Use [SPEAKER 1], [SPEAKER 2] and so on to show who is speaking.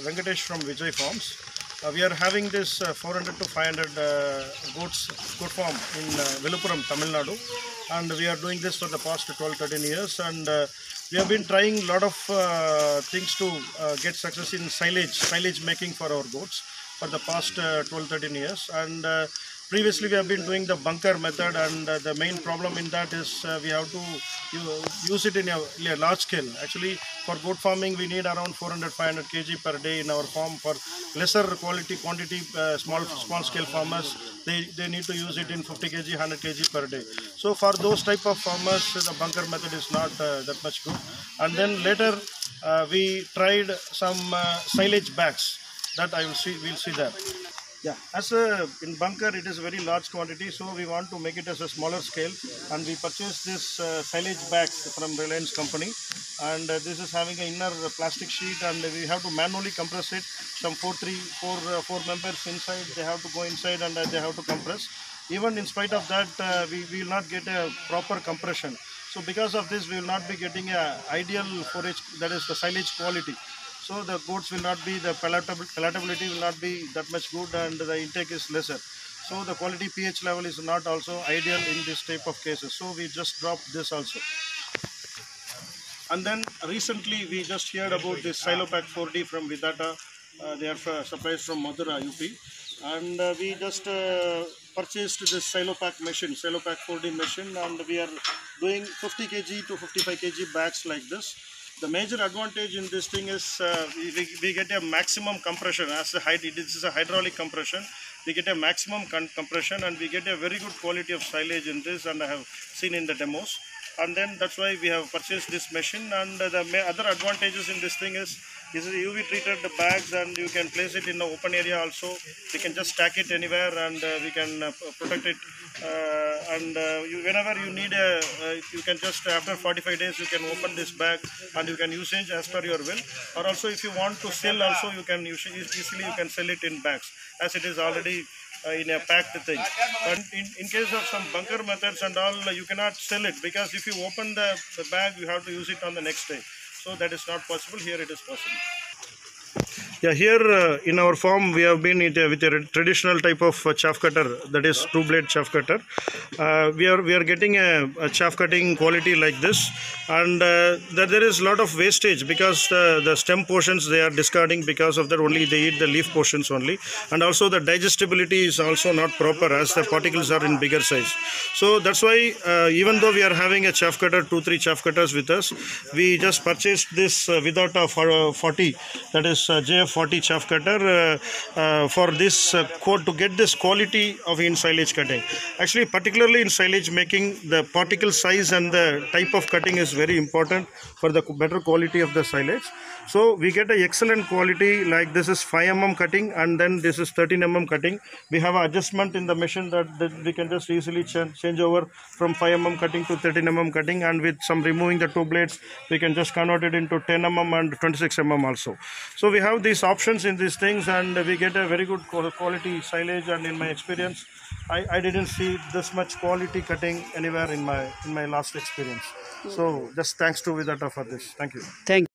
[SPEAKER 1] Venkatesh from Vijay Farms. We are having this 400 to 500 goat farm in Viluppuram, Tamil Nadu, and we are doing this for the past 12-13 years. And we have been trying a lot of things to get success in silage making for our goats for the past 12-13 years. And previously we have been doing the bunker method, and the main problem in that is we have to use it in a large scale. Actually, for goat farming we need around 400-500 kg per day in our farm. For lesser quantity small scale farmers, they need to use it in 50 kg 100 kg per day. So for those type of farmers, the bunker method is not that much good. And then later we tried some silage bags that we'll see that. Yeah, as in bunker it is a very large quantity, so we want to make it as a smaller scale, and we purchased this silage bags from Reliance company, and this is having an inner plastic sheet, and we have to manually compress it. Some four members inside, they have to go inside and they have to compress. Even in spite of that, we will not get a proper compression. So because of this, we will not be getting a ideal forage, that is the silage quality. So the goats will not be, the palatability will not be that much good, and the intake is lesser. So the quality pH level is not also ideal in this type of cases. So we just dropped this also. And then recently we just heard about this Silopack 4D from Vidata. They are supplied from Madura, UP. And we just purchased this Silopack machine, Silopack 4D machine, and we are doing 50 kg to 55 kg bags like this. The major advantage in this thing is we get a maximum compression. As this is a hydraulic compression, we get a maximum compression, and we get a very good quality of silage in this, and I have seen in the demos. And then that's why we have purchased this machine. And the other advantages in this thing is this is UV treated bags, and you can place it in the open area also. We can just stack it anywhere, and we can protect it. Whenever you need you can just after 45 days you can open this bag and you can use it as per your will. Or also if you want to sell also, you can easily you can sell it in bags, as it is already in a packed thing. But in case of some bunker methods and all, you cannot sell it, because if you open the bag, you have to use it on the next day. So that is not possible. Here it is possible. Yeah, here in our farm we have been with a traditional type of chaff cutter, that is two-blade chaff cutter. We are getting a chaff cutting quality like this, and there is a lot of wastage, because the stem portions they are discarding. Because of that, only they eat the leaf portions only, and also the digestibility is also not proper, as the particles are in bigger size. So that's why even though we are having a chaff cutter, 2-3 chaff cutters with us, we just purchased this Vidata 40, that is JF40 chaff cutter for this to get this quality of in silage cutting. Actually, particularly in silage making, the particle size and the type of cutting is very important for the better quality of the silage. So we get an excellent quality, like this is 5 mm cutting, and then this is 13 mm cutting. We have an adjustment in the machine that we can just easily change over from 5 mm cutting to 13 mm cutting, and with some removing the 2 blades, we can just convert it into 10 mm and 26 mm also. So we have these options in these things, and we get a very good quality silage. And in my experience, I didn't see this much quality cutting anywhere in my last experience. So just thanks to Vidata for this. Thank you.
[SPEAKER 2] Thank you.